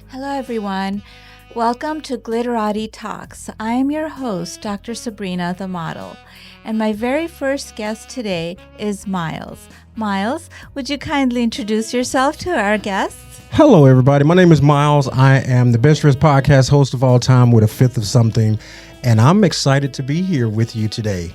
Hello, everyone. Welcome to Glitterati Talks. I am your host, Dr. Sabrina, the model. And my very first guest today is Miles. Miles, would you kindly introduce yourself to our guests? Hello, everybody. My name is Miles. I am the best dressed podcast host of all time with a fifth of something. And I'm excited to be here with you today.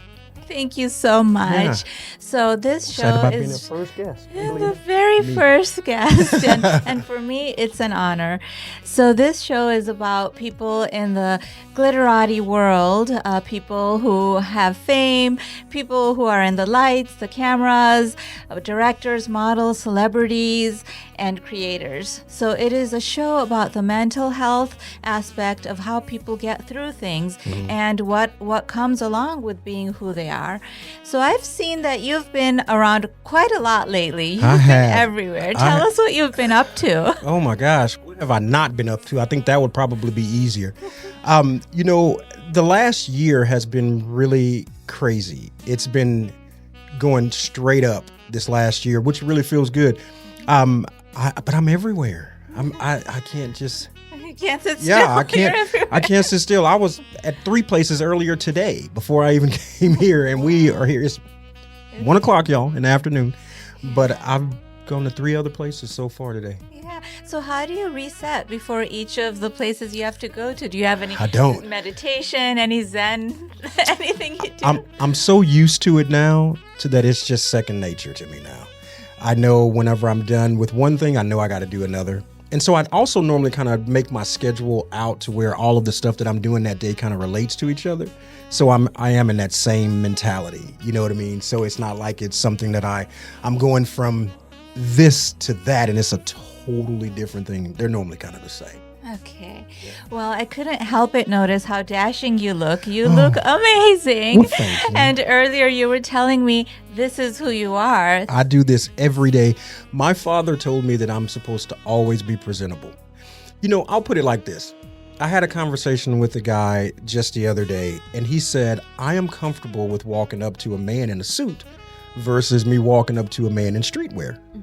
Thank you so much. Yeah. So this show Excited about is being the first guest. the very first guest, and for me, it's an honor. So this show is about people in the glitterati world, people who have fame, people who are in the lights, the cameras, directors, models, celebrities, and creators. So it is a show about the mental health aspect of how people get through things and what comes along with being who they are. So I've seen that you've been around quite a lot lately. You've been everywhere. Tell us what you've been up to. Oh my gosh, what have I not been up to? I think that would probably be easier. The last year has been really crazy. It's been going straight up this last year, which really feels good. But I'm everywhere. I can't just. You can't sit still. Yeah, I can't sit still. I was at 3 places earlier today before I even came here, and we are here. It's 1 o'clock, y'all, in the afternoon. But I've gone to 3 other places so far today. Yeah. So how do you reset before each of the places you have to go to? Do you have any meditation, any Zen, anything you do? I'm so used to it now that it's just second nature to me now. I know whenever I'm done with one thing, I know I got to do another. And so I also normally kind of make my schedule out to where all of the stuff that I'm doing that day kind of relates to each other. So I am in that same mentality. You know what I mean? So it's not like it's something that I'm going from this to that, and it's a totally different thing. They're normally kind of the same. Okay. Well, I couldn't help but notice how dashing you look. You look amazing. Well, thank you. And earlier you were telling me this is who you are. I do this every day. My father told me that I'm supposed to always be presentable. I'll put it like this. I had a conversation with a guy just the other day, and he said, I am comfortable with walking up to a man in a suit versus me walking up to a man in streetwear. Mm-hmm.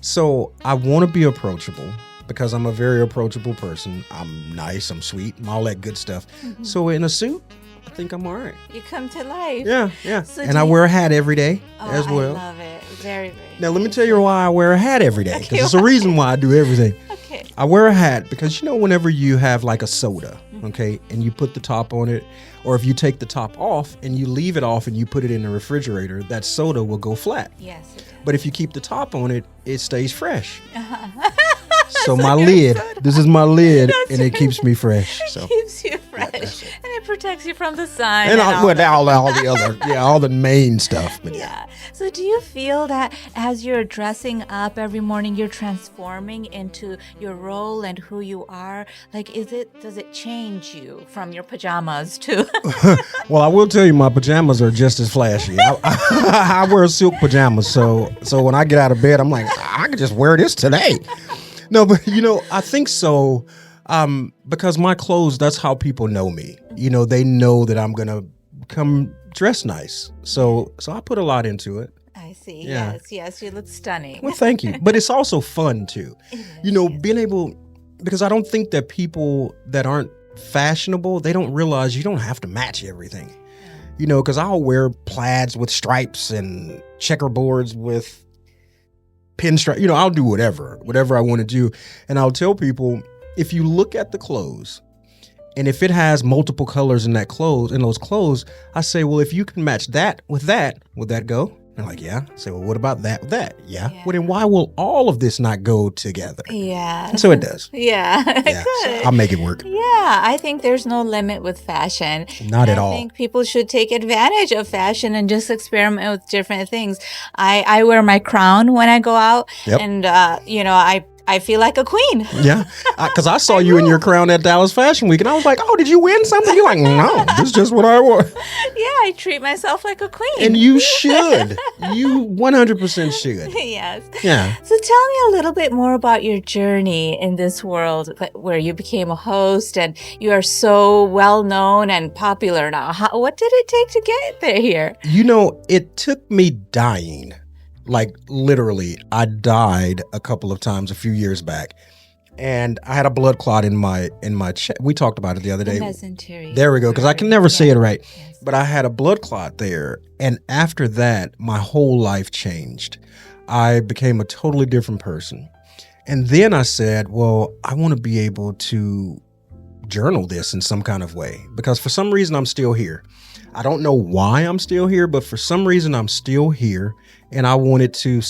So I want to be approachable, because I'm a very approachable person. I'm nice, I'm sweet, and all that good stuff. Mm-hmm. So in a suit, I think I'm all right. You come to life. Yeah. So and I wear a hat every day as well. I love it. Very, very Now, let me tell you why I wear a hat every day, because it's a reason why I do everything. Okay. I wear a hat because, whenever you have like a soda, okay, and you put the top on it, or if you take the top off and you leave it off and you put it in the refrigerator, that soda will go flat. Yes, it does. But if you keep the top on it, it stays fresh. So my lid, this is my lid, and it keeps me fresh. So. It keeps you fresh, and it protects you from the sun. And all the other, all the main stuff. But yeah. So do you feel that as you're dressing up every morning, you're transforming into your role and who you are? Like, does it change you from your pajamas to? Well, I will tell you, my pajamas are just as flashy. I wear silk pajamas, so when I get out of bed, I'm like, I could just wear this today. No, but I think so, because my clothes, that's how people know me. They know that I'm gonna come dressed nice. So I put a lot into it. I see. Yeah. Yes, you look stunning. Well, thank you. But it's also fun too. Yes. Being able, because I don't think that people that aren't fashionable, they don't realize you don't have to match everything. Because I'll wear plaids with stripes and checkerboards with pinstripe, I'll do whatever I want to do. And I'll tell people, if you look at the clothes and if it has multiple colors in those clothes, I say, well, if you can match that, would that go? And I'm like, yeah. I say, well, what about that with that? Yeah. Well, then why will all of this not go together? Yeah. And so it does. Yeah. Yeah. Good. So I'll make it work. Yeah. I think there's no limit with fashion. Not at all. I think people should take advantage of fashion and just experiment with different things. I wear my crown when I go out. Yep. And, I feel like a queen. Yeah, because I saw you in your crown at Dallas Fashion Week, and I was like, oh, did you win something? You're like, no, this is just what I wore. Yeah, I treat myself like a queen. And you should. You 100% should. Yes. Yeah. So tell me a little bit more about your journey in this world where you became a host and you are so well known and popular now. What did it take to get there here? It took me dying. Like literally, I died a couple of times a few years back and I had a blood clot in my chest. We talked about it the other day. Mesentery. There we go, because I can never say it right. Yes. But I had a blood clot there, and after that, my whole life changed. I became a totally different person. And then I said, well, I want to be able to journal this in some kind of way, because for some reason I'm still here. I don't know why I'm still here, but for some reason I'm still here. And I wanted to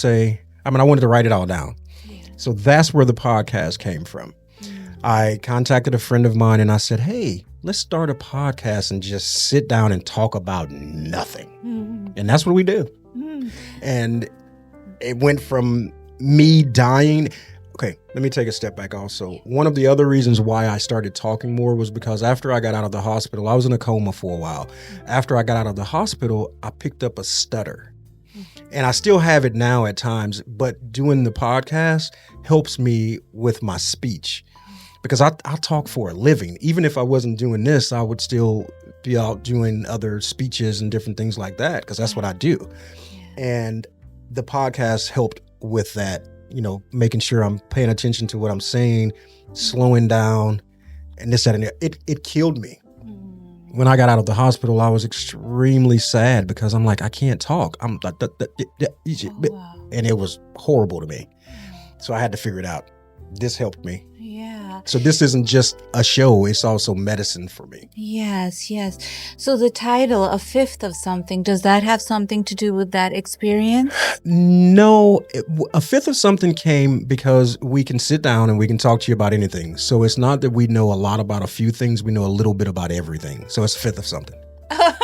I wanted to write it all down. Yeah. So that's where the podcast came from. I contacted a friend of mine and I said, hey, let's start a podcast and just sit down and talk about nothing. And that's what we do. And it went from me dying. Okay, let me take a step back also. One of the other reasons why I started talking more was because after I got out of the hospital, I was in a coma for a while. After I got out of the hospital, I picked up a stutter. And I still have it now at times, but doing the podcast helps me with my speech because I talk for a living. Even if I wasn't doing this, I would still be out doing other speeches and different things like that because that's what I do. And the podcast helped with that. Making sure I'm paying attention to what I'm saying, slowing down, and this, that, and that. It killed me. When I got out of the hospital, I was extremely sad because I'm like, I can't talk. And it was horrible to me. So I had to figure it out. This helped me. Yeah. So this isn't just a show. It's also medicine for me. Yes. So the title, A Fifth of Something, does that have something to do with that experience? No. A fifth of something came because we can sit down and we can talk to you about anything. So it's not that we know a lot about a few things. We know a little bit about everything. So it's a fifth of something.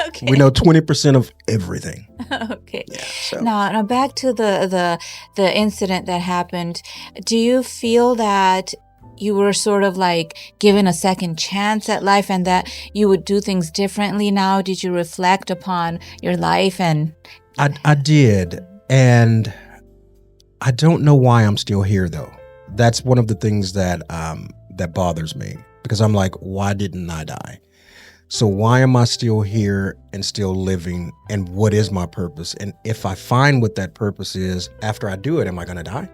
Okay. We know 20% of everything. Okay. Yeah, so. Now back to the incident that happened. Do you feel that you were sort of like given a second chance at life and that you would do things differently now? Did you reflect upon your life? And I did. And I don't know why I'm still here, though. That's one of the things that bothers me because I'm like, why didn't I die? So why am I still here and still living? And what is my purpose? And if I find what that purpose is after I do it, am I going to die?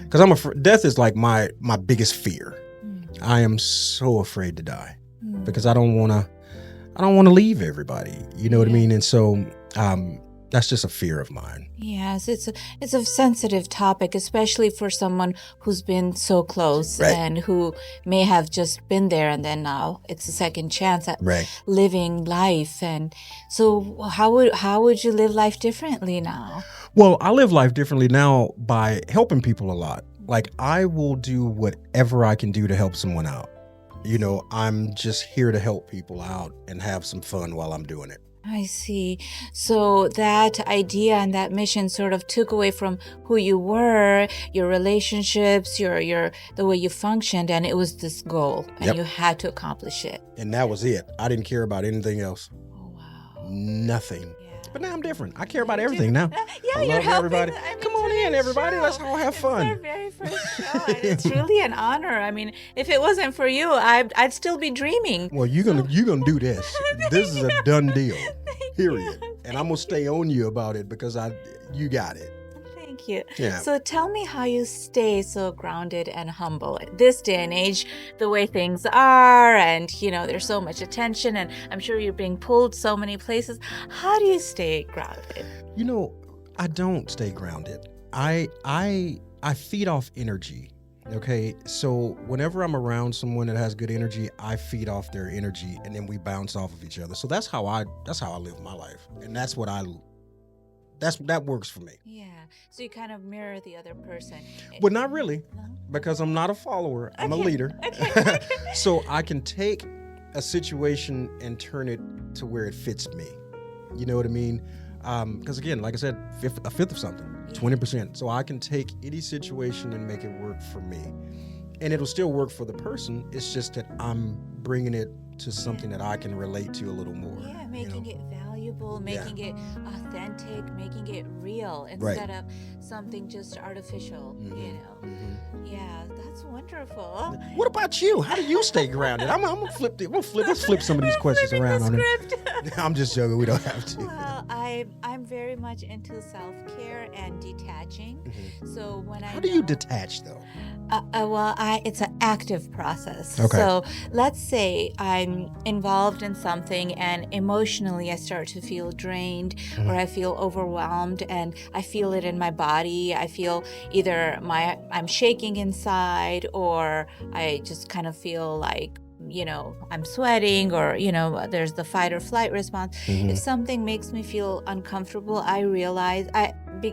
Because death is like my biggest fear. I am so afraid to die because I don't want to leave everybody. You know what I mean? And so that's just a fear of mine. Yes, it's a sensitive topic, especially for someone who's been so close and who may have just been there, and then now it's a second chance at living life. And so, how would you live life differently now? Well, I live life differently now by helping people a lot. Like I will do whatever I can do to help someone out. I'm just here to help people out and have some fun while I'm doing it. I see. So that idea and that mission sort of took away from who you were, your relationships, your the way you functioned, and it was this goal, and you had to accomplish it. And that was it. I didn't care about anything else. Oh wow. Nothing. Yeah. But now I'm different. I care about everything now. Yeah, I you're love helping. everybody. Come on in, everybody. Let's all have fun. It's our very first show, and it's really an honor. I mean, if it wasn't for you, I'd still be dreaming. Well, you're gonna do this. This is a done deal. Period. And I'm gonna stay on you about it because you got it. Thank you. Yeah. So tell me how you stay so grounded and humble at this day and age, the way things are, and there's so much attention, and I'm sure you're being pulled so many places. How do you stay grounded? I don't stay grounded. I feed off energy. Okay, so whenever I'm around someone that has good energy, I feed off their energy, and then we bounce off of each other. So that's how I live my life, and that works for me. Yeah. So you kind of mirror the other person. Well, not really, No? because I'm not a follower. I'm a leader. Okay. So I can take a situation and turn it to where it fits me. You know what I mean? Because again, like I said, a fifth of something, 20%. So I can take any situation and make it work for me. And it'll still work for the person. It's just that I'm bringing it to something that I can relate to a little more. Yeah, making it valuable, making it authentic, making it real instead of something just artificial, Yeah, that's wonderful. What about you? How do you stay grounded? I'm gonna flip. Let's flip some of these questions around on it. I'm just joking. We don't have to. Well, I'm very much into self-care and detaching. So when How do you detach though? It's an active process. Okay. So let's say I'm involved in something and emotionally I start to feel drained or I feel overwhelmed and I feel it in my body. I feel either I'm shaking inside or I just kind of feel like, I'm sweating or, there's the fight or flight response. If something makes me feel uncomfortable, I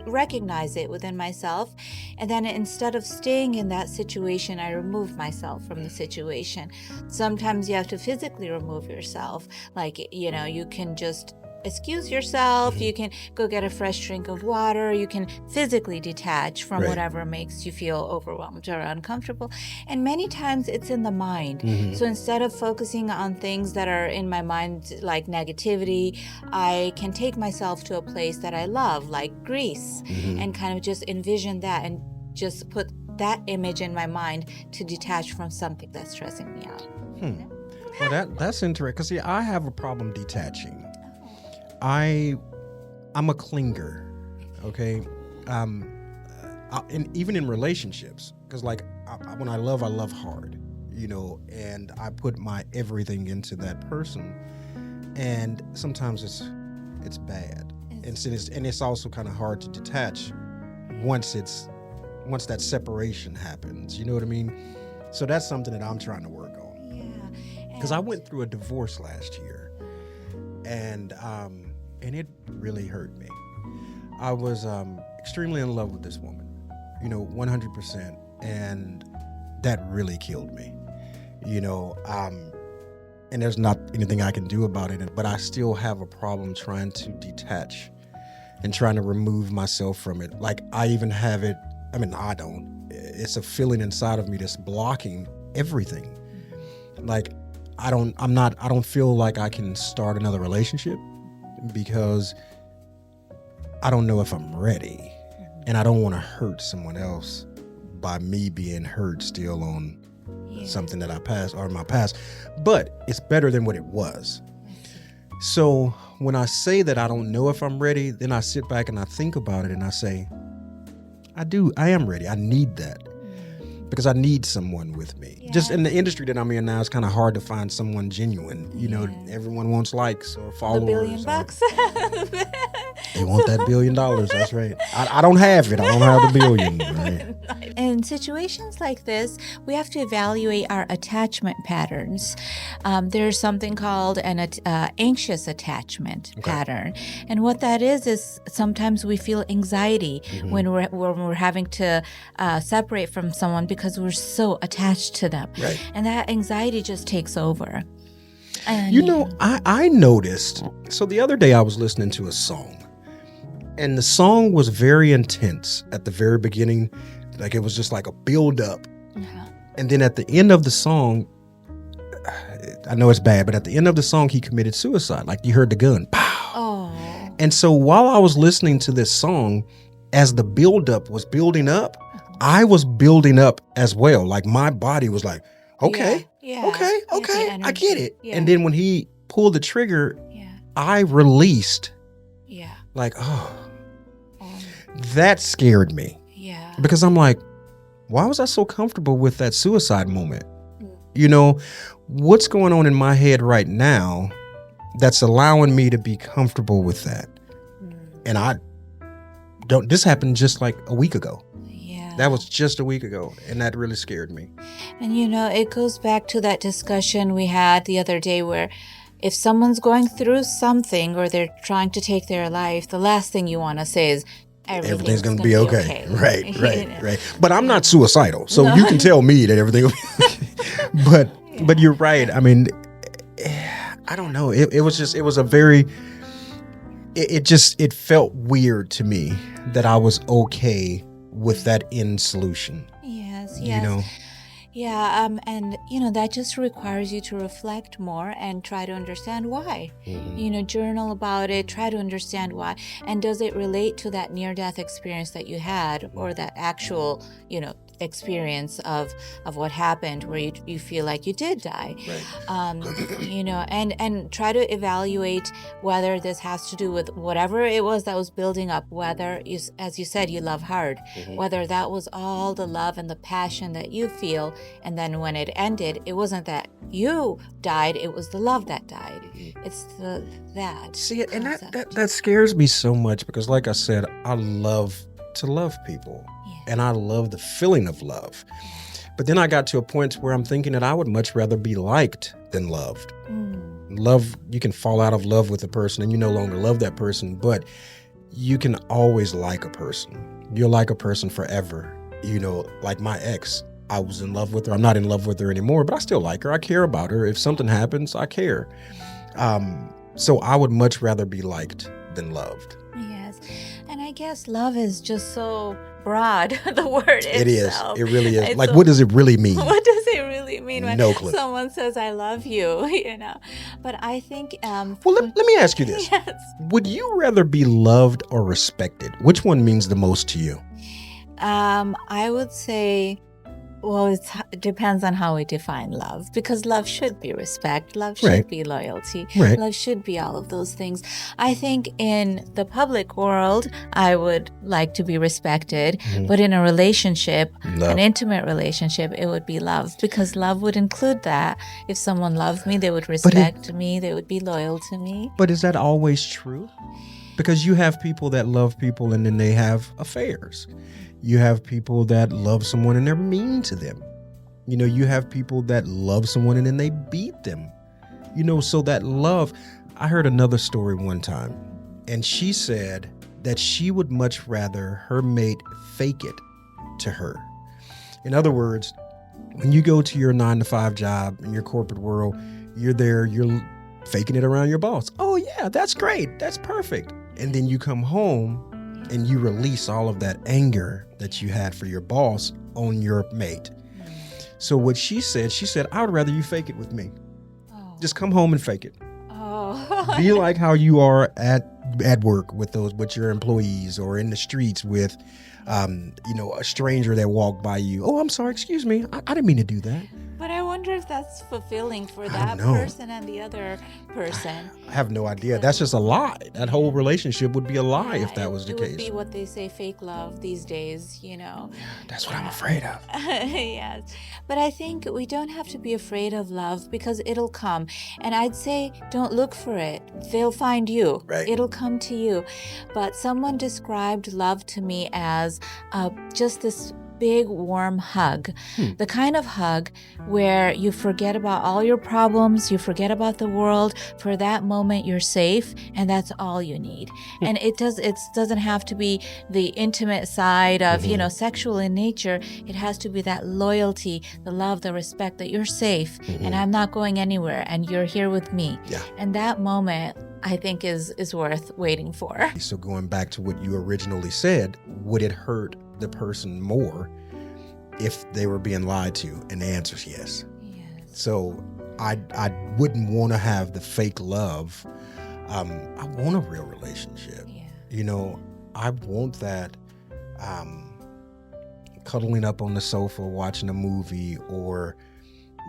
recognize it within myself. And then instead of staying in that situation, I remove myself from the situation. Sometimes you have to physically remove yourself. Like, you can just excuse yourself. You can go get a fresh drink of water. You can physically detach from whatever makes you feel overwhelmed or uncomfortable. And many times it's in the mind. So instead of focusing on things that are in my mind, like negativity, I can take myself to a place that I love, like Greece, and kind of just envision that and just put that image in my mind to detach from something that's stressing me out. Well, that's interesting because I have a problem detaching. I'm a clinger, okay? And even in relationships, because when I love hard, and I put my everything into that person, and sometimes it's bad, and it's also kind of hard to detach once that separation happens. You know what I mean? So that's something that I'm trying to work on. Yeah. Because I went through a divorce last year, and it really hurt me. I was extremely in love with this woman, 100%, and that really killed me, and there's not anything I can do about it, but I still have a problem trying to detach and trying to remove myself from it. Like, I even have it, I don't. It's a feeling inside of me that's blocking everything. Like, I don't feel like I can start another relationship because I don't know if I'm ready, and I don't want to hurt someone else by me being hurt still on something that I passed or my past. But it's better than what it was. So when I say that I don't know if I'm ready, then I sit back and I think about it and I say, I am ready. I need that. Because I need someone with me. Yeah. Just in the industry that I'm in now, it's kind of hard to find someone genuine. Everyone wants likes or followers. $1 billion. They want that $1 billion. That's right. I don't have it. I don't have the billion. Right? In situations like this, we have to evaluate our attachment patterns. There's something called an anxious attachment pattern. And what that is sometimes we feel anxiety when we're having to separate from someone because we're so attached to them. Right. And that anxiety just takes over. And, I noticed, so the other day I was listening to a song, and the song was very intense at the very beginning. Like, it was just like a build up. And then at the end of the song, I know it's bad, but at the end of the song, he committed suicide. Like, you heard the gun, pow. Oh. And so while I was listening to this song, as the build up was building up, I was building up as well. Like, my body was like, okay, I get it. Yeah. And then when he pulled the trigger, I released. Yeah. Like, that scared me. Yeah. Because I'm like, why was I so comfortable with that suicide moment? What's going on in my head right now that's allowing me to be comfortable with that? And this happened just like a week ago. That was just a week ago, and that really scared me. And it goes back to that discussion we had the other day where if someone's going through something or they're trying to take their life, the last thing you want to say is everything's going to be okay. Right. But I'm not suicidal, so you can tell me that everything will be okay. But you're right. I mean, I don't know. It felt weird to me that I was okay with that end solution. Yes. Yeah, and that just requires you to reflect more and try to understand why. Journal about it, try to understand why. And does it relate to that near-death experience that you had or that actual, experience of what happened where you feel like you did die. Right. You know, and try to evaluate whether this has to do with whatever it was that was building up, whether you, as you said, you love hard, whether that was all the love and the passion that you feel, and then when it ended, it wasn't that you died, it was the love that died. It's that. See, and concept. that scares me so much because, like I said, I love to love people, and I love the feeling of love. But then I got to a point where I'm thinking that I would much rather be liked than loved. Love, you can fall out of love with a person and you no longer love that person, but you can always like a person. You'll like a person forever. You know, like my ex, I was in love with her. I'm not in love with her anymore, but I still like her. I care about her. If something happens, I care. So I would much rather be liked than loved. Yes. And I guess love is just so broad, the word It itself. is. It really is. It's Like, so, what does it really mean? What does it really mean when No clue. someone says, I love you, you know? But I think... well, let me ask you this. Yes. Would you rather be loved or respected? Which one means the most to you? I would say, well, it depends on how we define love, because love should be respect, love should Right. be loyalty, Right. love should be all of those things. I think in the public world, I would like to be respected, but in a relationship, Love. an intimate relationship, it would be love, because love would include that. If someone loved me, they would respect me, they would be loyal to me. But is that always true? Because you have people that love people and then they have affairs. You have people that love someone and they're mean to them. You know, you have people that love someone and then they beat them. You know, so that love, I heard another story one time, and she said that she would much rather her mate fake it to her. In other words, when you go to your 9-to-5 job in your corporate world, you're there, you're faking it around your boss. Oh yeah, that's great. That's perfect. And then you come home and you release all of that anger that you had for your boss on your mate. So what she said, I would rather you fake it with me. Oh. Just come home and fake it. Oh. Be like how you are at work with your employees, or in the streets with, you know, a stranger that walked by you. Oh, I'm sorry, excuse me. I didn't mean to do that. But I wonder if that's fulfilling for I that don't know. person and the other person. I have no idea. That's just a lie. That whole relationship would be a lie if that was the It case. would be what they say fake love these days, you know. That's what I'm afraid of. Yes. But I think we don't have to be afraid of love, because it'll come. And I'd say don't look for it. They'll find you. Right. It'll come to you. But someone described love to me as just this big warm hug, the kind of hug where you forget about all your problems, you forget about the world. For that moment, you're safe, and that's all you need. And it doesn't have to be the intimate side of, you know, sexual in nature. It has to be that loyalty, the love, the respect, that you're safe and I'm not going anywhere and you're here with me. Yeah. And that moment, I think, is worth waiting for. So going back to what you originally said, would it hurt the person more if they were being lied to? And the answer is yes. Yes. So I wouldn't want to have the fake love. I want a real relationship. Yeah. You know, I want that cuddling up on the sofa watching a movie, or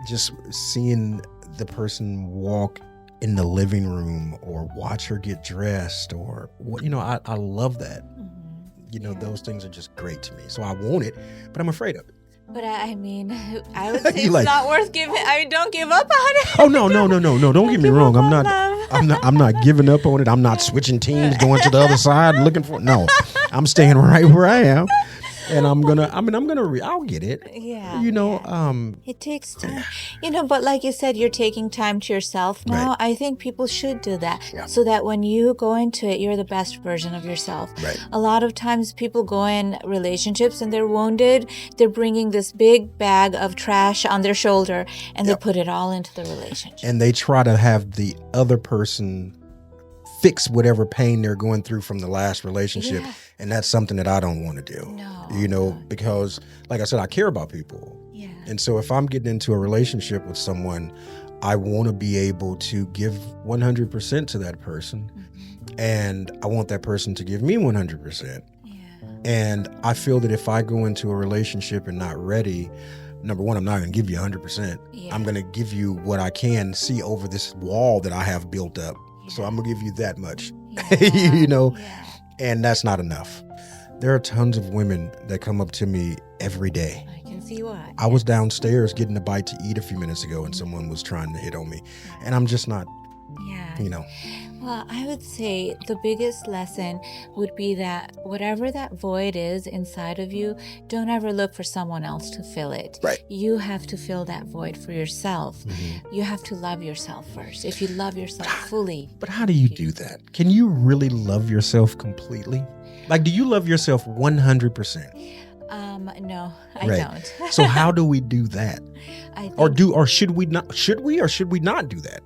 just seeing the person walk in the living room, or watch her get dressed, or what, you know, I love that. You know, those things are just great to me. So I want it, but I'm afraid of it. But I mean, I would say it's like- not worth giving. I mean, don't give up on it. Oh no. Don't get me give wrong. up I'm on not love. I'm not giving up on it. I'm not switching teams, going to the other side looking for it. No. I'm staying right where I am. And I'll get it. Yeah. You know, It takes time, you know, but like you said, you're taking time to yourself now. Right. I think people should do that, Yeah. so that when you go into it, you're the best version of yourself. Right. A lot of times people go in relationships and they're wounded. They're bringing this big bag of trash on their shoulder, and they put it all into the relationship. and they try to have the other person fix whatever pain they're going through from the last relationship. Yeah. And that's something that I don't want to do. No, You know, because like I said, I care about people. Yeah. And so if I'm getting into a relationship with someone, I want to be able to give 100% to that person. And I want that person to give me 100%. Yeah. And I feel that if I go into a relationship and not ready, number one, I'm not going to give you 100%. Yeah. I'm going to give you what I can see over this wall that I have built up. Yeah. So I'm going to give you that much, Yeah. you know, Yeah. and that's not enough. There are tons of women that come up to me every day. I can see why. I was downstairs getting a bite to eat a few minutes ago and someone was trying to hit on me, and I'm just not, Yeah. you know. Well, I would say the biggest lesson would be that whatever that void is inside of you, don't ever look for someone else to fill it. Right. You have to fill that void for yourself. Mm-hmm. You have to love yourself first. If you love yourself fully. But how do you do that? Can you really love yourself completely? Like, do you love yourself 100%? No, I Right. don't. So how do we do that? I think, Or should we not do that?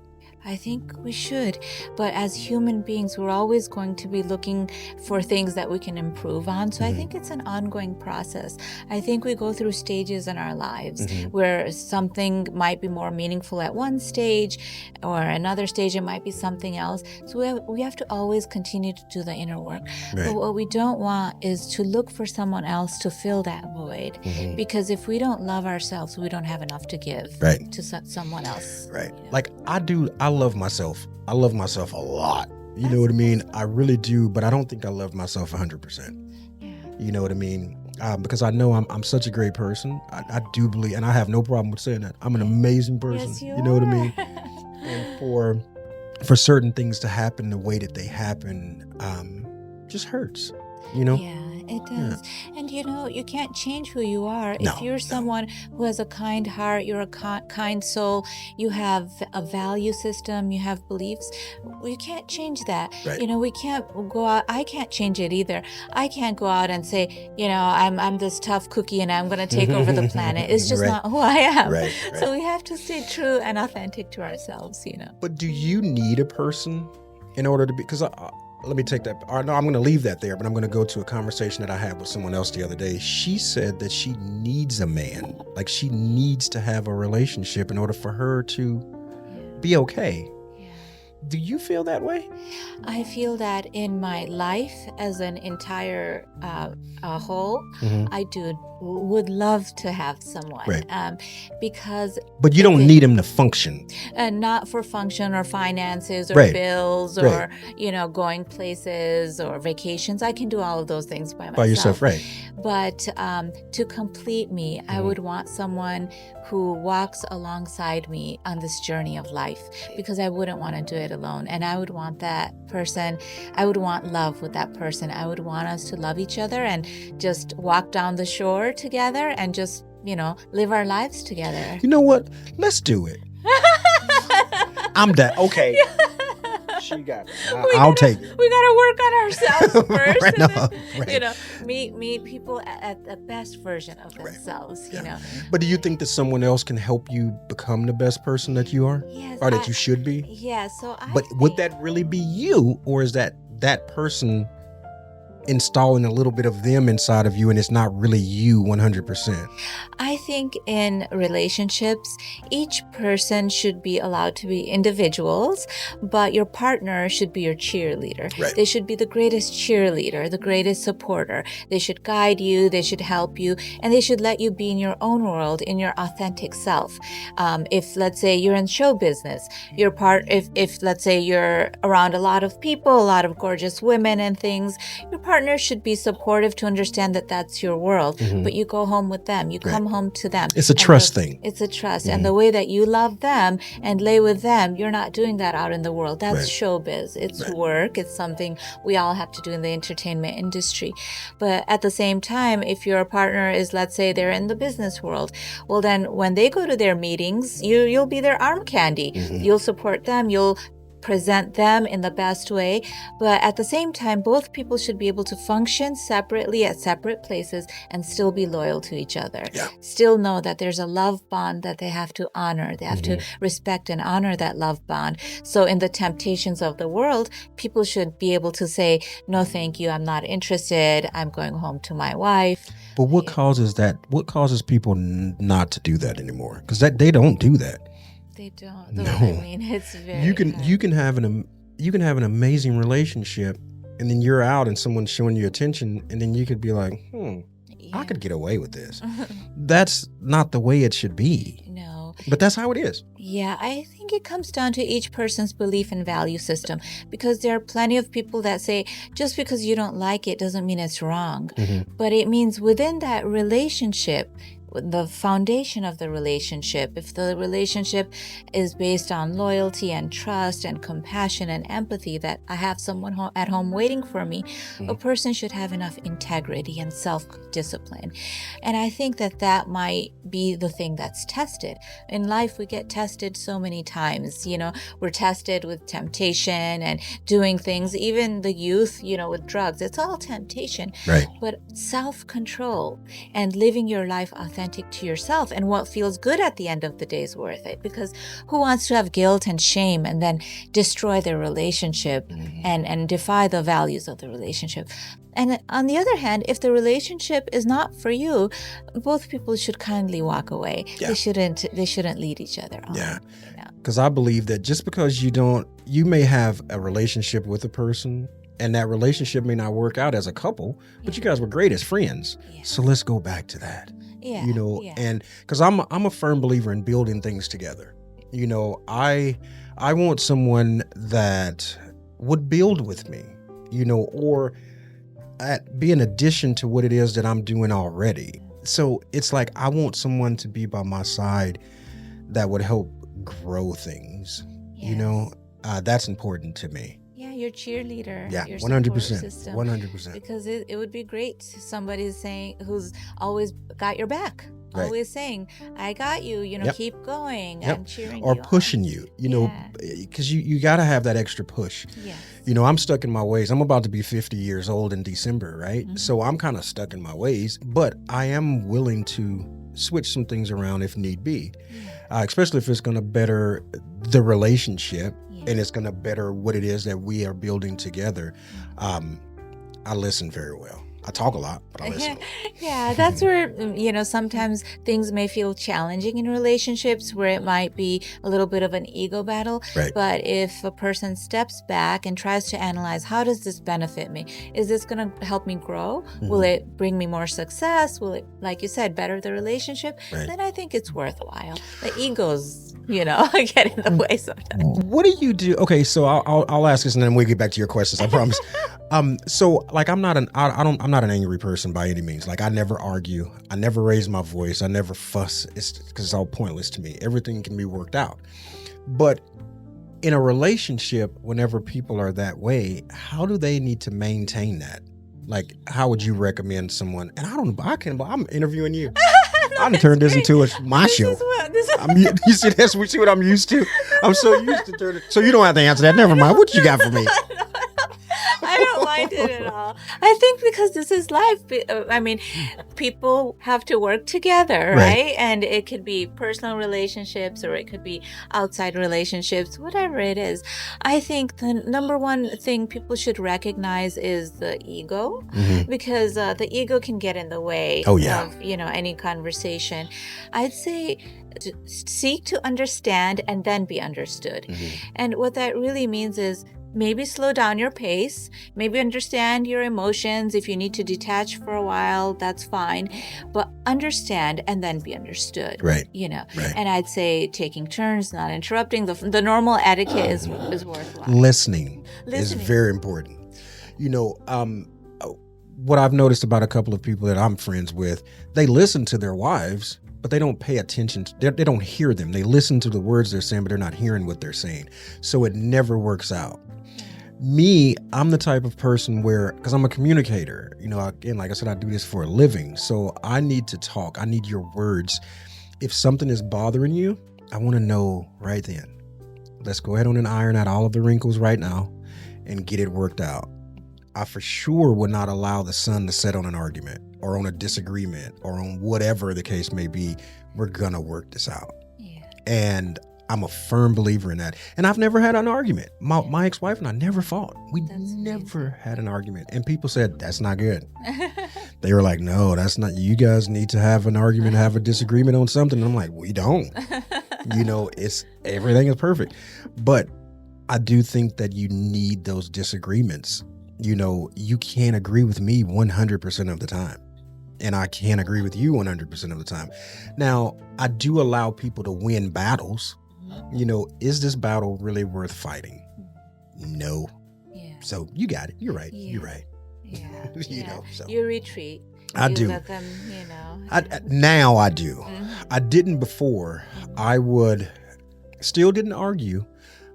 I think we should, but as human beings, we're always going to be looking for things that we can improve on. So I think it's an ongoing process. I think we go through stages in our lives where something might be more meaningful at one stage, or another stage it might be something else. So we have to always continue to do the inner work. Right. But what we don't want is to look for someone else to fill that void, because if we don't love ourselves, we don't have enough to give Right. to someone else. Right. Like I love myself. I love myself a lot. You know what I mean? I really do, but I don't think I love myself 100%. Yeah. You know what I mean? Because I know I'm such a great person. I do believe, and I have no problem with saying that. I'm an amazing person. Yes, you know what I are. mean? And for certain things to happen the way that they happen, just hurts. You know? Yeah, it does. And you can't change who you are. No, If you're no. someone who has a kind heart, you're a kind soul, you have a value system, you have beliefs, you can't change that. Right. We can't go out. I can't change it either. I can't go out and say, I'm this tough cookie and I'm going to take over the planet. It's just Right. not who I am. Right, So right. we have to stay true and authentic to ourselves, But do you need a person in order to be? Because let me take that. Or no, I'm going to leave that there, but I'm going to go to a conversation that I had with someone else the other day. She said that she needs a man. Like, she needs to have a relationship in order for her to be okay. Yeah. Do you feel that way? I feel that in my life as an entire whole, I would love to have someone, Right. Because But you don't need him to function. not for function or finances or Right. bills Right. or going places or vacations. I can do all of those things by myself. By yourself, right? But to complete me, I would want someone who walks alongside me on this journey of life, because I wouldn't want to do it alone. And I would want that person, I would want love with that person. I would want us to love each other and just walk down the shore together and just, live our lives together. You know what? Let's do it. I'm down. Okay. She got it. I'll take it. We gotta work on ourselves first, Right, and no, then, right. meet people at the best version of themselves. Yeah. But do you think that someone else can help you become the best person that you are, Yes, or that you should be? Yeah. So But would that really be you, or is that person installing a little bit of them inside of you, and it's not really you 100%? I think in relationships, each person should be allowed to be individuals, but your partner should be your cheerleader. Right. They should be the greatest cheerleader, the greatest supporter. They should guide you, they should help you, and they should let you be in your own world, in your authentic self. If, let's say, you're in show business, if let's say you're around a lot of people, a lot of gorgeous women and things, your partner should be supportive to understand that that's your world, but you go home with them, you come home to them. It's a trust thing. It's a trust. And the way that you love them and lay with them, you're not doing that out in the world. That's Right. showbiz. It's Right. work. It's something we all have to do in the entertainment industry. But at the same time, if your partner is, let's say, they're in the business world, well, then when they go to their meetings, you'll be their arm candy. You'll support them. You'll present them in the best way. But at the same time, both people should be able to function separately at separate places and still be loyal to each other. Yeah. Still know that there's a love bond that they have to honor. They have to respect and honor that love bond. So in the temptations of the world, people should be able to say, no, thank you, I'm not interested. I'm going home to my wife. But what causes that? What causes people not to do that anymore? Because they don't do that. They don't. No. I mean, it's very You can hard. you can have an amazing relationship, and then you're out and someone's showing you attention, and then you could be like, I could get away with this. That's not the way it should be. No. But that's how it is. Yeah, I think it comes down to each person's belief and value system, because there are plenty of people that say just because you don't like it doesn't mean it's wrong. But it means within that relationship, the foundation of the relationship, if the relationship is based on loyalty and trust and compassion and empathy, that I have someone at home waiting for me, a person should have enough integrity and self-discipline. And I think that that might be the thing that's tested. In life, we get tested so many times. We're tested with temptation and doing things, even the youth, with drugs. It's all temptation. Right. But self-control and living your life authentic to yourself and what feels good at the end of the day is worth it, because who wants to have guilt and shame and then destroy their relationship and defy the values of the relationship? And on the other hand, if the relationship is not for you, both people should kindly walk away. Yeah. They shouldn't lead each other on. Yeah. Because I believe that just because you may have a relationship with a person, and that relationship may not work out as a couple, but you guys were great as friends. Yeah. So let's go back to that. Yeah. And because I'm a firm believer in building things together. I want someone that would build with me, or be an addition to what it is that I'm doing already. So it's like I want someone to be by my side that would help grow things. Yes. That's important to me. Yeah, your cheerleader. Yeah, your 100%. support system. 100%. Because it would be great. Somebody who's always got your back. Right. Always saying, I got you, keep going. Yep. I'm cheering or you pushing you, because you got to have that extra push. Yes. I'm stuck in my ways. I'm about to be 50 years old in December, right? So I'm kind of stuck in my ways, but I am willing to switch some things around if need be, especially if it's going to better the relationship and it's going to better what it is that we are building together. I listen very well. I talk a lot, but I listen. Yeah, that's where, sometimes things may feel challenging in relationships where it might be a little bit of an ego battle. Right. But if a person steps back and tries to analyze, how does this benefit me? Is this going to help me grow? Will it bring me more success? Will it, like you said, better the relationship? Right. Then I think it's worthwhile. The egos, get in the way sometimes. What do you do? Okay, so I'll ask this and then we'll get back to your questions. I promise. So like I'm not an angry person by any means. Like I never argue. I never raise my voice. I never fuss. Because it's all pointless to me. Everything can be worked out. But in a relationship, whenever people are that way, how do they need to maintain that? Like, how would you recommend someone? And I'm interviewing you. I'm gonna turn this into my show. You see what I'm used to? I'm so used to turning. So you don't have to answer that. Never mind. What you got for me? I don't mind it at all. I think because this is life. I mean, people have to work together, right? And it could be personal relationships or it could be outside relationships, whatever it is. I think the number one thing people should recognize is the ego, because the ego can get in the way of, any conversation. I'd say seek to understand and then be understood. And what that really means is maybe slow down your pace, maybe understand your emotions. If you need to detach for a while, that's fine, but understand and then be understood. Right. Right. And I'd say taking turns, not interrupting. The normal etiquette is worthwhile. Listening is very important. What I've noticed about a couple of people that I'm friends with, they listen to their wives, but they don't pay attention. They don't hear them. They listen to the words they're saying, but they're not hearing what they're saying. So it never works out. Me, I'm the type of person where, because I'm a communicator, again, like I said, I do this for a living. So I need to talk. I need your words. If something is bothering you, I want to know right then. Let's go ahead on and iron out all of the wrinkles right now and get it worked out. I for sure would not allow the sun to set on an argument or on a disagreement or on whatever the case may be. We're going to work this out. Yeah. And I'm a firm believer in that. And I've never had an argument. My ex-wife and I never fought. That's never had an argument. And people said, that's not good. They were like, no, that's not. You guys need to have an argument, have a disagreement on something. And I'm like, we don't. Everything is perfect. But I do think that you need those disagreements You can't agree with me 100% of the time. And I can't agree with you 100% of the time. Now, I do allow people to win battles. Is this battle really worth fighting? No. Yeah. So you got it. You're right. Yeah. You're right. Yeah. So You retreat. I You do. let them, Now I do. Mhm. I didn't before. I still didn't argue,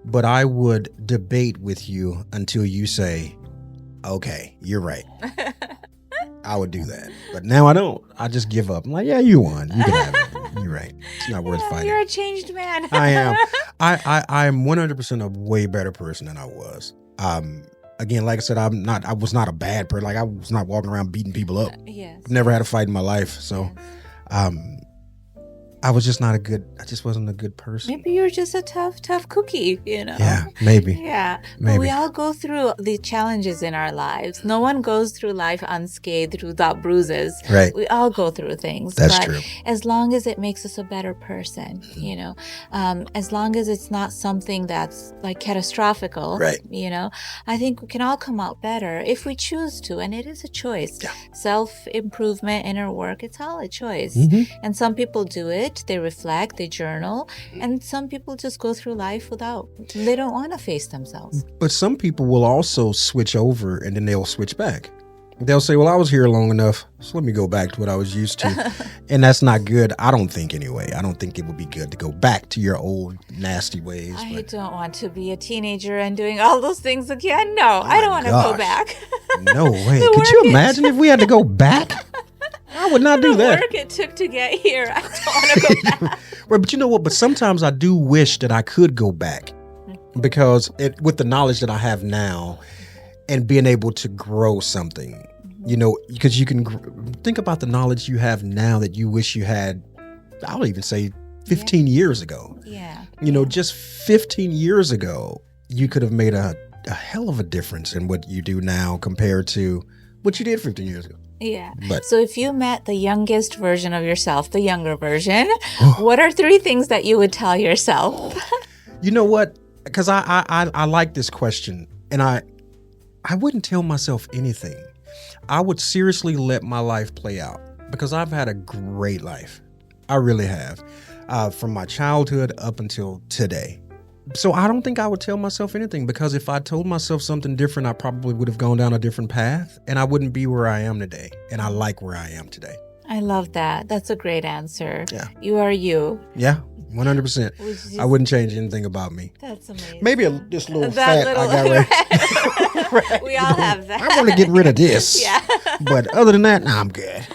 but I would debate with you until you say, okay, you're right. I would do that. But now I don't. I just give up. I'm like, yeah, you won. You can have it. You're right. It's not worth fighting. You're a changed man. I am. I am 100% a way better person than I was. Again, like I said, I was not a bad person. Like I was not walking around beating people up. Yes. I've never had a fight in my life. So, I just wasn't a good person. Maybe you're just a tough cookie, Yeah, maybe. Yeah. Maybe. But we all go through the challenges in our lives. No one goes through life unscathed without bruises. Right. We all go through things. That's but true. as long as it makes us a better person, as long as it's not something that's like catastrophical, Right. I think we can all come out better if we choose to. And it is a choice. Yeah. Self-improvement, inner work, it's all a choice. Mhm. And some people do it. They reflect, they journal, and some people just go through life they don't want to face themselves. But some people will also switch over and then they'll switch back. They'll say, well, I was here long enough, so let me go back to what I was used to. And that's not good. I don't think anyway. I don't think it would be good to go back to your old nasty ways. I don't want to be a teenager and doing all those things again. No, I don't want to go back. No way. Could you imagine if we had to go back? I would not do that. The work it took to get here, I don't want to go back. Right, but you know what? But sometimes I do wish that I could go back because with the knowledge that I have now and being able to grow something, because you can think about the knowledge you have now that you wish you had, I'll even say 15 years ago. Yeah. Just 15 years ago, you could have made a hell of a difference in what you do now compared to what you did 15 years ago. Yeah. But so if you met the youngest version of yourself, the younger version, what are 3 things that you would tell yourself? You know what? Because I like this question, and I wouldn't tell myself anything. I would seriously let my life play out because I've had a great life. I really have, from my childhood up until today. So I don't think I would tell myself anything because if I told myself something different, I probably would have gone down a different path and I wouldn't be where I am today. And I like where I am today. I love that. That's a great answer. Yeah. You are you. Yeah, 100%. I wouldn't change anything about me. That's amazing. Maybe this little fat I got right. We all have that. I want to get rid of this. Yeah. But other than that, I'm good.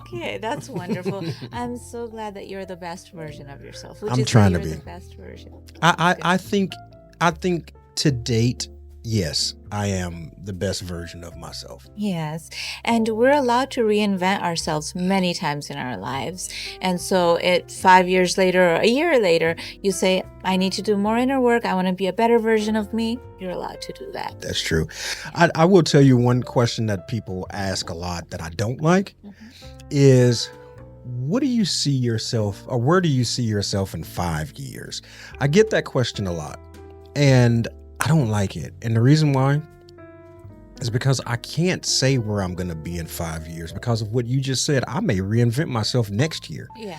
Okay, that's wonderful. I'm so glad that you're the best version of yourself. Would I'm you trying say to you're be. the best version? I think to date, yes, I am the best version of myself. Yes. And we're allowed to reinvent ourselves many times in our lives. And so 5 years later or a year later, you say, I need to do more inner work. I want to be a better version of me. You're allowed to do that. That's true. I will tell you one question that people ask a lot that I don't like is, what do you see yourself, or where do you see yourself in 5 years? I get that question a lot and I don't like it. And the reason why is because I can't say where I'm going to be in 5 years because of what you just said. I may reinvent myself next year. Yeah.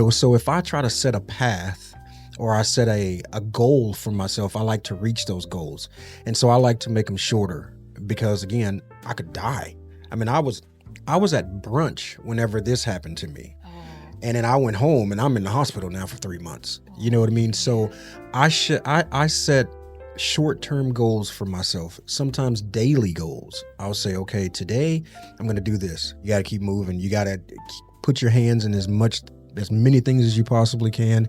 So if I try to set a path or I set a goal for myself, I like to reach those goals. And so I like to make them shorter because, again, I could die. I mean, I was at brunch whenever this happened to me. And then I went home and I'm in the hospital now for 3 months. You know what I mean? So I set short-term goals for myself, sometimes daily goals. I'll say, okay, today I'm going to do this. You got to keep moving. You got to put your hands in as many things as you possibly can.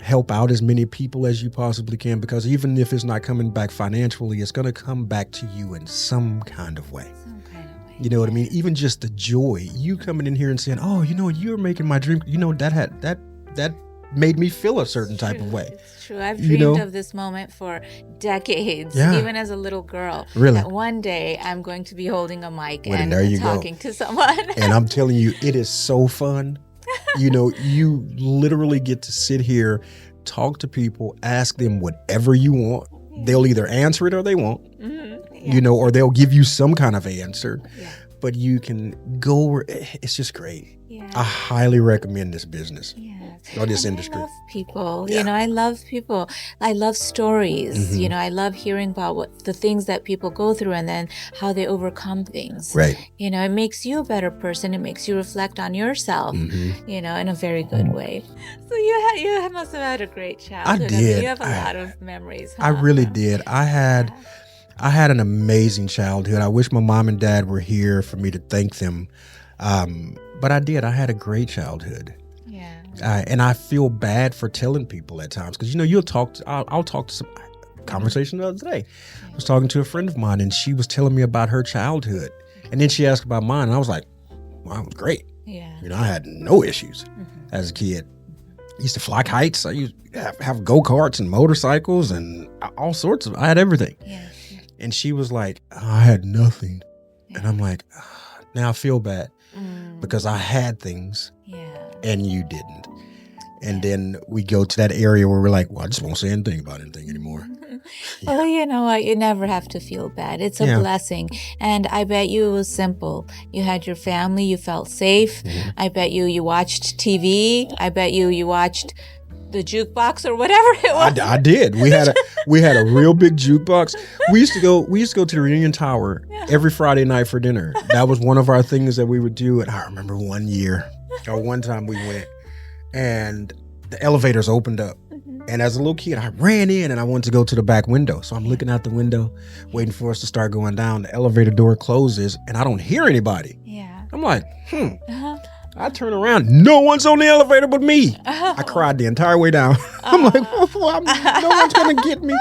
Help out as many people as you possibly can, because even if it's not coming back financially, it's going to come back to you in some kind of way. You know what I mean? Even just the joy, you coming in here and saying, oh, you're making my dream. That made me feel a certain type of way. It's true. I've dreamed of this moment for decades, even as a little girl. Really? That one day I'm going to be holding a mic and talking to someone. And I'm telling you, it is so fun. You literally get to sit here, talk to people, ask them whatever you want. They'll either answer it or they won't. Mm-hmm. you know, or they'll give you some kind of answer, Yeah. but you can go, it's just great. Yeah. I highly recommend this business Yes. or this And industry. I love people. Yeah. You know, I love people. I love stories. Mhm. You know, I love hearing about the things that people go through and then how they overcome things. Right. You know, it makes you a better person. It makes you reflect on yourself, Mhm. you know, in a very good way. So you must have had a great childhood. I mean, did. you have a lot of memories. I Huh? really did. I had an amazing childhood. I wish my mom and dad were here for me to thank them. But I did. I had a great childhood. Yeah. And I feel bad for telling people at times because, you know, I'll talk to some conversation the other day. I was talking to a friend of mine and she was telling me about her childhood. And then she asked about mine. And I was like, well, I was great. Yeah. You know, I had no issues as a kid. I used to fly kites. I used to have go-karts and motorcycles and all sorts of, I had everything. Yeah. And she was like, I had nothing. And I'm like, now I feel bad because I had things and you didn't. And then we go to that area where we're like, well, I just won't say anything about anything anymore. Well, you know what? You never have to feel bad. It's a blessing. And I bet you it was simple. You had your family. You felt safe. I bet you watched TV. I bet you watched the jukebox or whatever it was. I did. We had a real big jukebox. We used to go to the Reunion Tower every Friday night for dinner. That was one of our things that we would do. And I remember one time we went and the elevators opened up. And as a little kid, I ran in and I wanted to go to the back window. So I'm looking out the window, waiting for us to start going down. The elevator door closes and I don't hear anybody. Yeah. I'm like, I turn around. No one's on the elevator but me. I cried the entire way down. I'm like, no one's going to get me.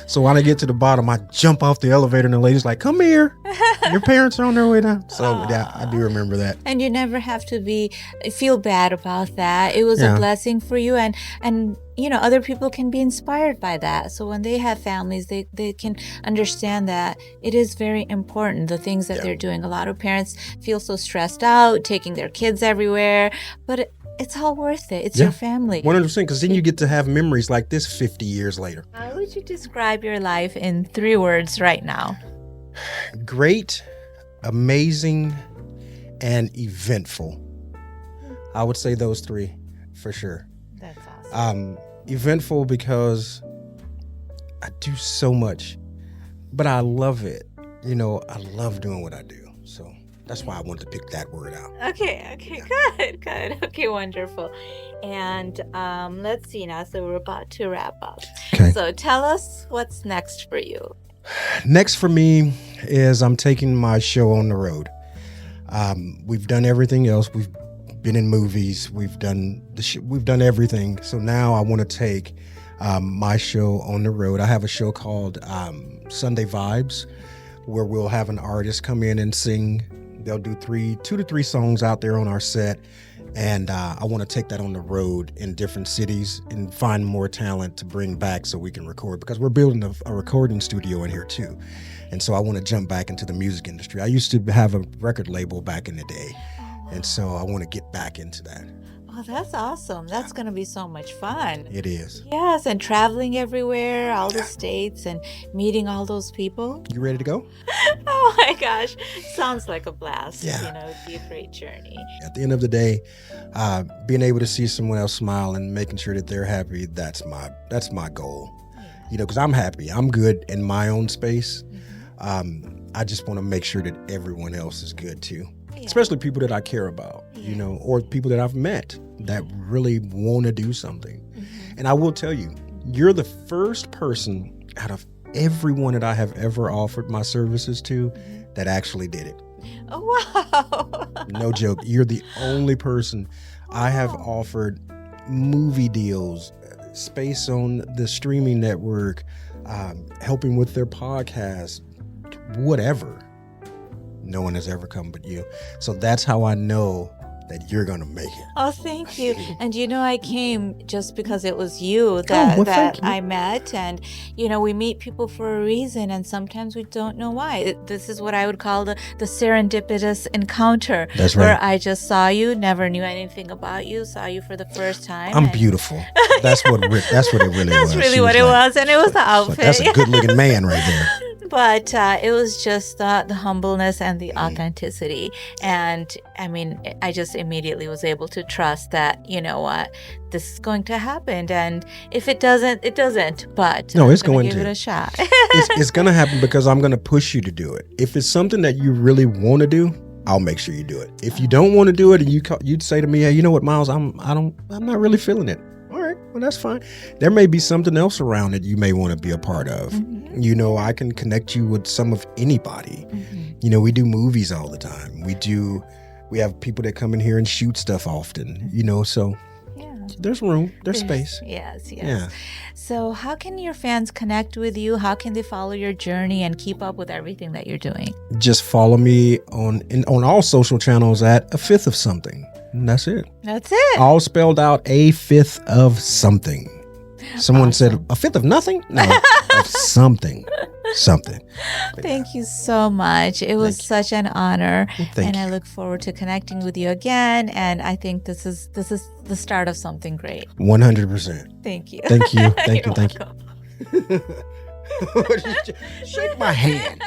So when I get to the bottom, I jump off the elevator and the lady's like, come here. Your parents are on their way down. So yeah, I do remember that. And you never have to feel bad about that. It was a blessing for you. And you know, other people can be inspired by that. So when they have families, they can understand that it is very important, the things that they're doing. A lot of parents feel so stressed out, taking their kids everywhere, but it's all worth it. It's your family. 100%, because then you get to have memories like this 50 years later. How would you describe your life in 3 words right now? Great, amazing, and eventful. I would say those 3 for sure. That's awesome. Eventful because I do so much, but I love it. You know, I love doing what I do. So that's why I wanted to pick that word out. Okay, good. Okay, wonderful. And let's see now. So we're about to wrap up. Okay. So tell us what's next for you. Next for me is I'm taking my show on the road. We've done everything else. We've been in movies. We've done we've done everything. So now I want to take my show on the road. I have a show called Sunday Vibes, where we'll have an artist come in and sing. They'll do 2 to 3 songs out there on our set. And I want to take that on the road in different cities and find more talent to bring back so we can record, because we're building a recording studio in here too. And so I want to jump back into the music industry. I used to have a record label back in the day. And so I want to get back into that. Oh, that's awesome. That's going to be so much fun. It is. Yes, and traveling everywhere, all the states, and meeting all those people. You ready to go? Oh my gosh. Sounds like a blast. Yeah. You know, it'd be a great journey. At the end of the day, being able to see someone else smile and making sure that they're happy, that's my goal. Yeah. You know, because I'm happy. I'm good in my own space. I just want to make sure that everyone else is good too. Yeah. Especially people that I care about, you know, or people that I've met that really want to do something. And I will tell you, you're the first person out of everyone that I have ever offered my services to that actually did it. Oh, wow. No joke. You're the only person I have offered movie deals, space on the streaming network, helping with their podcast, whatever. No one has ever come but you. So that's how I know that you're going to make it. Oh, thank you. And you know, I came just because it was you that I met. And, you know, we meet people for a reason, and sometimes we don't know why. This is what I would call the serendipitous encounter. That's right. Where I just saw you, never knew anything about you, saw you for the first time. I'm beautiful. That's what it really was. That's really what it was. And it was the outfit. That's a good looking man right there. But it was just the humbleness and the authenticity. And I mean, I just immediately was able to trust that, you know what, this is going to happen. And if it doesn't, it doesn't. But no, it's I'm going give to. Give it a shot. It's going to happen because I'm going to push you to do it. If it's something that you really want to do, I'll make sure you do it. If you don't want to do it and you'd say to me, hey, you know what, Miles, I'm not really feeling it. All right, well, that's fine. There may be something else around that you may want to be a part of. Mm-hmm. You know, I can connect you with some of anybody. Mm-hmm. You know, we do movies all the time. We have people that come in here and shoot stuff often, you know, so there's room, there's space. Yes. Yeah. So how can your fans connect with you? How can they follow your journey and keep up with everything that you're doing? Just follow me on all social channels at A Fifth of Something. And that's it. That's it. All spelled out, A Fifth of Something. Someone said, a fifth of nothing? No, of something. Something. Thank you so much. It was such an honor. And I look forward to connecting with you again. And I think this is the start of something great. 100%. Thank you. Thank you. Thank you. You're Thank you. Shake my hand.